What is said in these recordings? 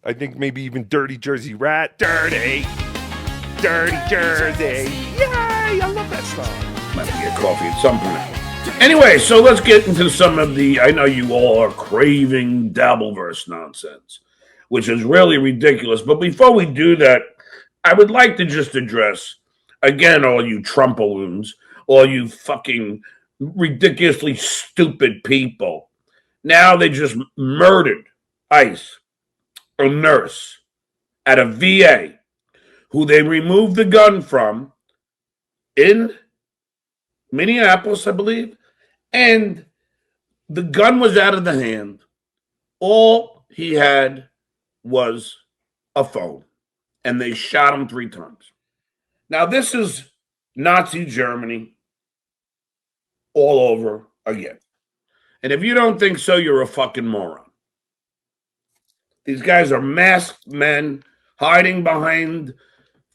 I think maybe even Dirty Jersey Rat. Dirty Jersey. Yay! I love that song. Might get coffee at some point. Anyway, so let's get into some of the, I know you all are craving Dabbleverse nonsense, which is really ridiculous. But before we do that, I would like to just address, again, all you Trumpaloons, all you fucking ridiculously stupid people. Now they just murdered ICE, a nurse at a VA who they removed the gun from in Minneapolis, I believe, and the gun was out of the hand. All he had was a phone, and they shot him 3 times. Now, this is Nazi Germany all over again. And if you don't think so, you're a fucking moron. These guys are masked men hiding behind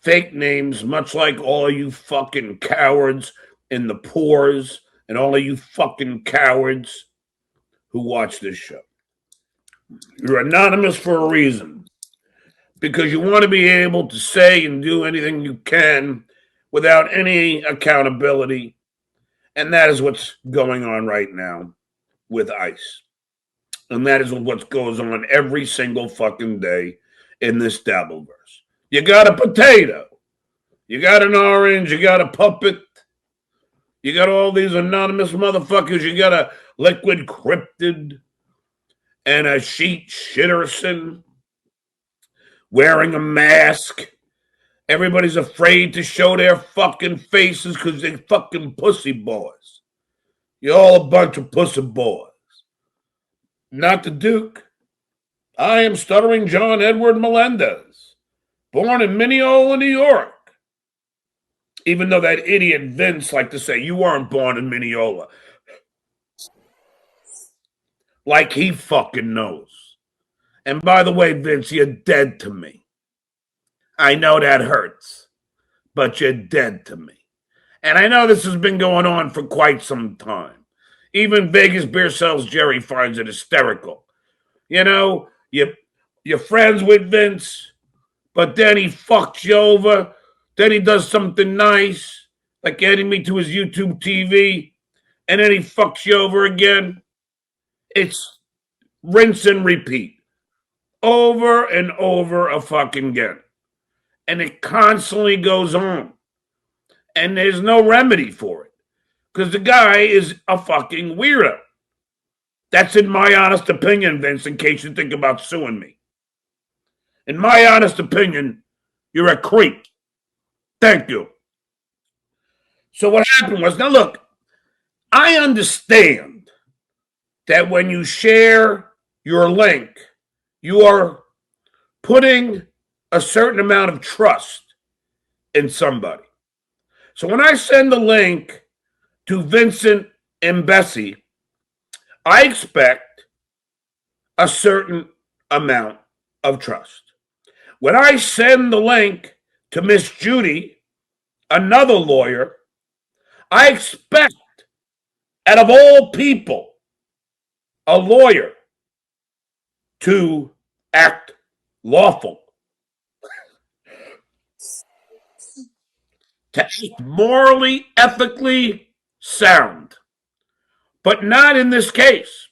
fake names, much like all of you fucking cowards in the pores and all of you fucking cowards who watch this show. You're anonymous for a reason, because you want to be able to say and do anything you can without any accountability. And that is what's going on right now with ICE. And that is what goes on every single fucking day in this Dabbleverse. You got a potato. You got an orange. You got a puppet. You got all these anonymous motherfuckers. You got a liquid cryptid and a sheet shitterson wearing a mask. Everybody's afraid to show their fucking faces because they fucking pussy boys. You're all a bunch of pussy boys. Not the Duke. I am stuttering John Edward Melendez, born in Mineola, New York. Even though that idiot Vince liked to say, you weren't born in Mineola. Like he fucking knows. And by the way, Vince, you're dead to me. I know that hurts, but you're dead to me. And I know this has been going on for quite some time. Even Vegas Beer Sales Jerry finds it hysterical. You know, you're friends with Vince, but then he fucks you over. Then he does something nice, like adding me to his YouTube TV, and then he fucks you over again. It's rinse and repeat. Over and over a fucking again. And it constantly goes on. And there's no remedy for it. Because the guy is a fucking weirdo. That's in my honest opinion, Vince, in case you think about suing me. In my honest opinion, you're a creep. Thank you. So what happened was, now look, I understand that when you share your link, you are putting a certain amount of trust in somebody. So when I send a link to Vincent and Bessie, I expect a certain amount of trust. When I send the link to Miss Judy, another lawyer, I expect, out of all people, a lawyer to act lawful, to act morally, ethically sound, but not in this case.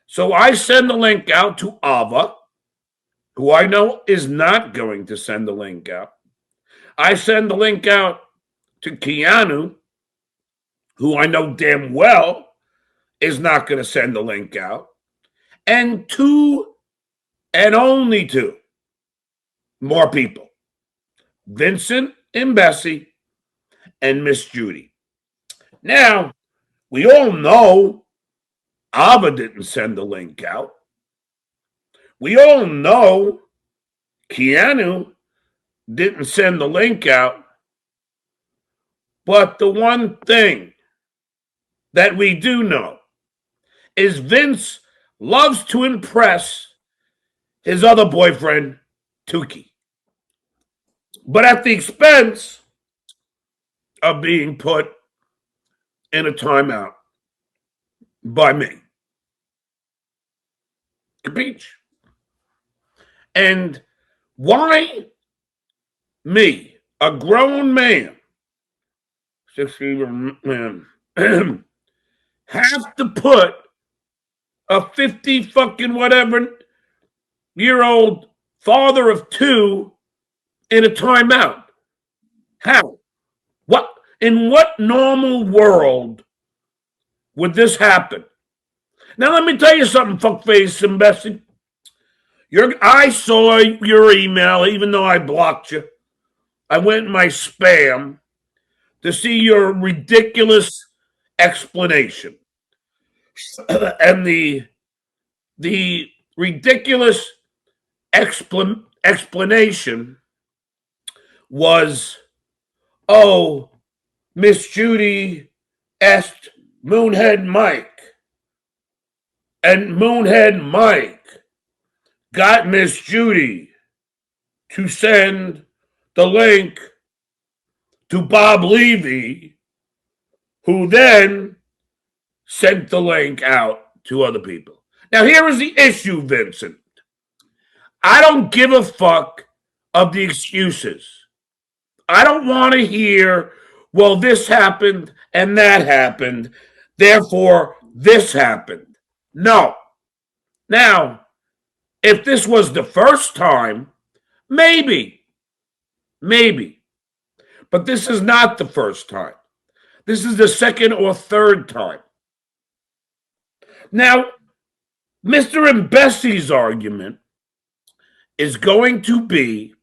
So I send the link out to Ava, who I know is not going to send the link out. I send the link out to Keanu, who I know damn well is not going to send the link out. And 2 and only 2 more people. Vincent and Bessie and Miss Judy. Now, we all know Ava didn't send the link out. We all know Keanu didn't send the link out. But the one thing that we do know is Vince loves to impress his other boyfriend, Tukey, but at the expense of being put in a timeout by me. Capiche? And why me, a grown man, 60 man, have to put a 50 fucking whatever year old father of two in a timeout? How? What? In what normal world would this happen? Now, let me tell you something, fuckface and Bessie. I saw your email, even though I blocked you. I went in my spam to see your ridiculous explanation. And the ridiculous explanation was, oh, Miss Judy asked Moonhead Mike, and Moonhead Mike got Miss Judy to send the link to Bob Levy, who then sent the link out to other people. Now, here is the issue, Vincent. I don't give a fuck of the excuses. I don't want to hear, well, this happened and that happened, therefore this happened. No. Now, if this was the first time, maybe. But this is not the first time. This is the second or third time. Now, Mr. and Bessie's argument is going to be,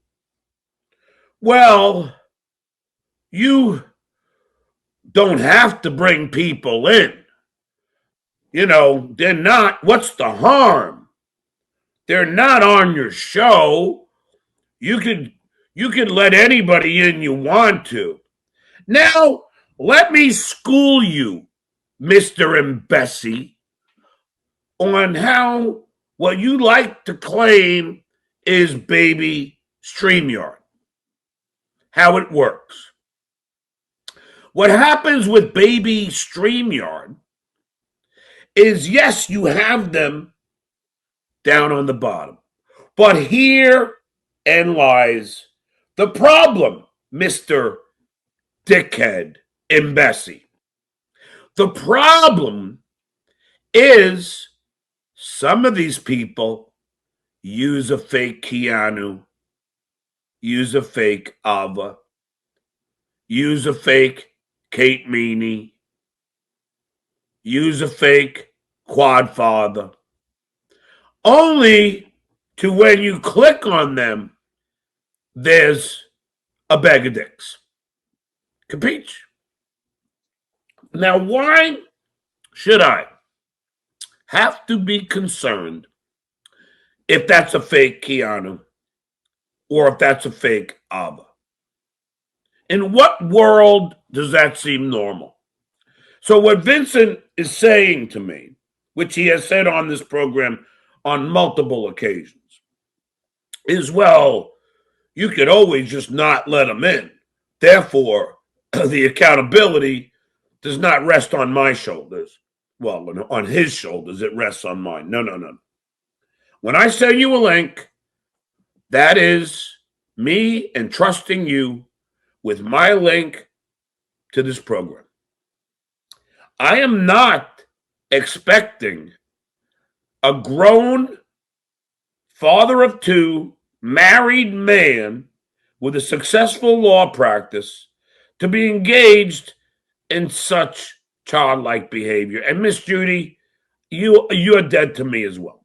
well, you don't have to bring people in. You know, they're not, what's the harm? They're not on your show. You could let anybody in you want to. Now, let me school you, Mr. and Bessie, on how what you like to claim is baby StreamYard. How it works. What happens with baby StreamYard is, yes, you have them down on the bottom. But here lies the problem, Mr. Dickhead and Bessie. The problem is some of these people use a fake Keanu, use a fake Ava, use a fake Kate Meany, use a fake Quadfather, only to when you click on them, there's a bag of dicks. Capiche? Now, why should I have to be concerned if that's a fake Keanu or if that's a fake Abba? In what world does that seem normal? So what Vincent is saying to me, which he has said on this program on multiple occasions, is, well, you could always just not let them in. Therefore, the accountability does not rest on my shoulders. Well, on his shoulders, it rests on mine. No. When I send you a link, that is me entrusting you with my link to this program. I am not expecting a grown father of two, married man with a successful law practice to be engaged in such childlike behavior. And Miss Judy, you're dead to me as well,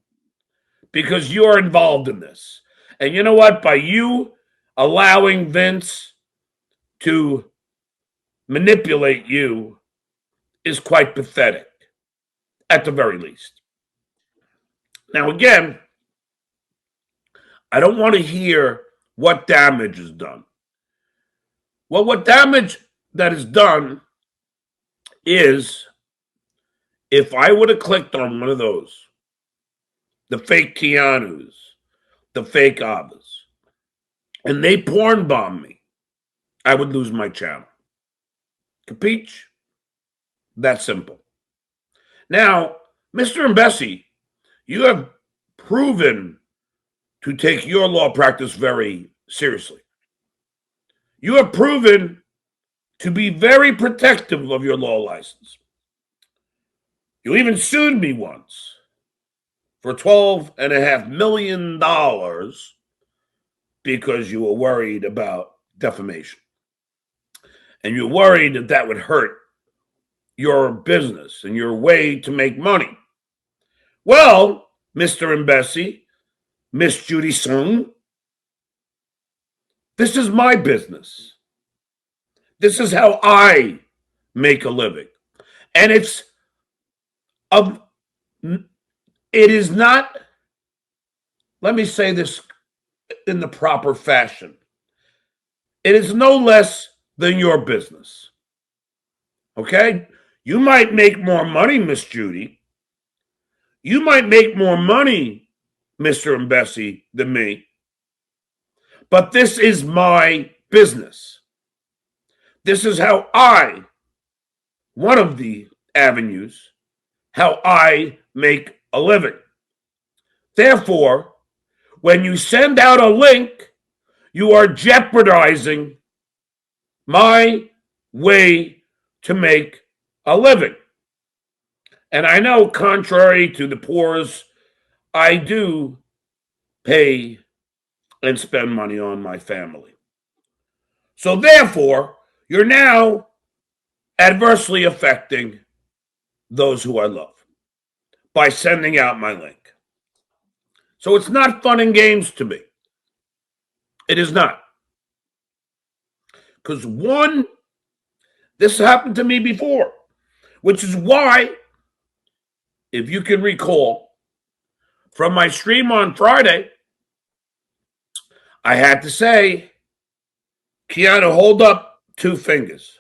because you're involved in this. And you know what? By you allowing Vince to manipulate you is quite pathetic, at the very least. Now, again, I don't want to hear what damage is done. Well, what damage that is done is, if I would have clicked on one of those, the fake Keanus, the fake Abbas, and they porn bomb me, I would lose my channel. Capiche? That simple. Now, Mr. and Bessie, you have proven to take your law practice very seriously. You have proven to be very protective of your law license. You even sued me once for $12.5 million because you were worried about defamation. And you're worried that that would hurt your business and your way to make money. Well, Mr. and Bessie, Miss Judy Sung, this is my business. This is how I make a living. And it is not, let me say this in the proper fashion. It is no less than your business. Okay? You might make more money, Miss Judy. You might make more money, Mr. and Bessie, than me. But this is my business. This is how one of the avenues, how I make a living. Therefore, when you send out a link, you are jeopardizing my way to make a living. And I know, contrary to the poor's, I do pay and spend money on my family. So therefore, you're now adversely affecting those who I love by sending out my link. So it's not fun and games to me. It is not. Because one, this happened to me before, which is why, if you can recall, from my stream on Friday, I had to say, Keanu, hold up 2 fingers.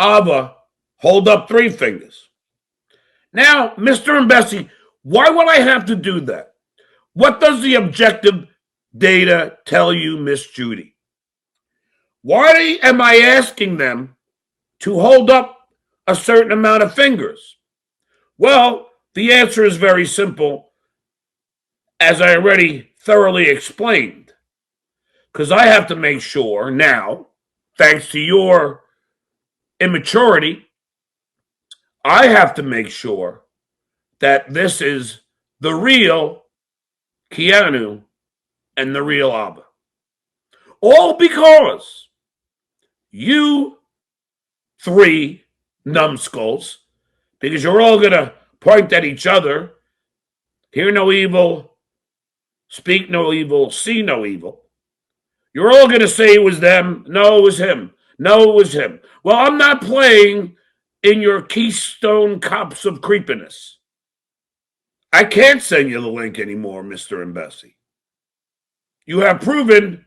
Ava, hold up 3 fingers. Now, Mr. and Bessie, why would I have to do that? What does the objective data tell you, Miss Judy? Why am I asking them to hold up a certain amount of fingers? Well, the answer is very simple, as I already thoroughly explained, because I have to make sure now, thanks to your immaturity, I have to make sure that this is the real Keanu and the real Abba. All because you 3 numbskulls, because you're all going to point at each other, hear no evil, speak no evil, see no evil. You're all going to say it was them. No, it was him. No, it was him. Well, I'm not playing in your Keystone Cops of creepiness. I can't send you the link anymore, Mr. and Bessie. You have proven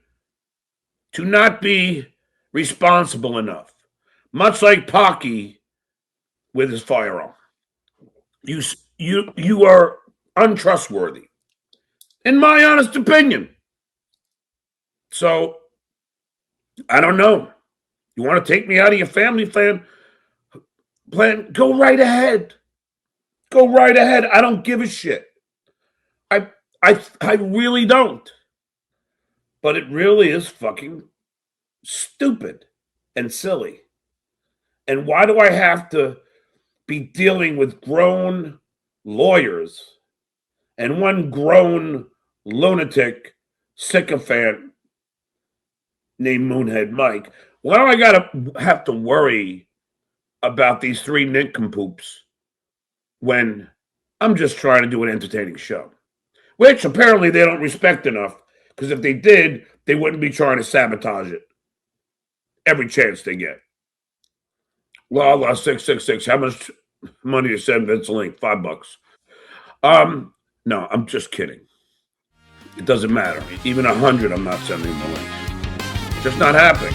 to not be responsible enough, much like Pocky with his firearm. You are untrustworthy, in my honest opinion. So, I don't know. You want to take me out of your family plan? Go right ahead. Go right ahead. I don't give a shit. I really don't. But it really is fucking stupid and silly. And why do I have to be dealing with grown lawyers and one grown lunatic sycophant named Moonhead Mike? Why do I gotta have to worry about these 3 nincompoops when I'm just trying to do an entertaining show? Which apparently they don't respect enough, because if they did, they wouldn't be trying to sabotage it every chance they get. La 666. How much money to send Vince a link? $5. No, I'm just kidding. It doesn't matter. Even 100, I'm not sending the link. Just not happening.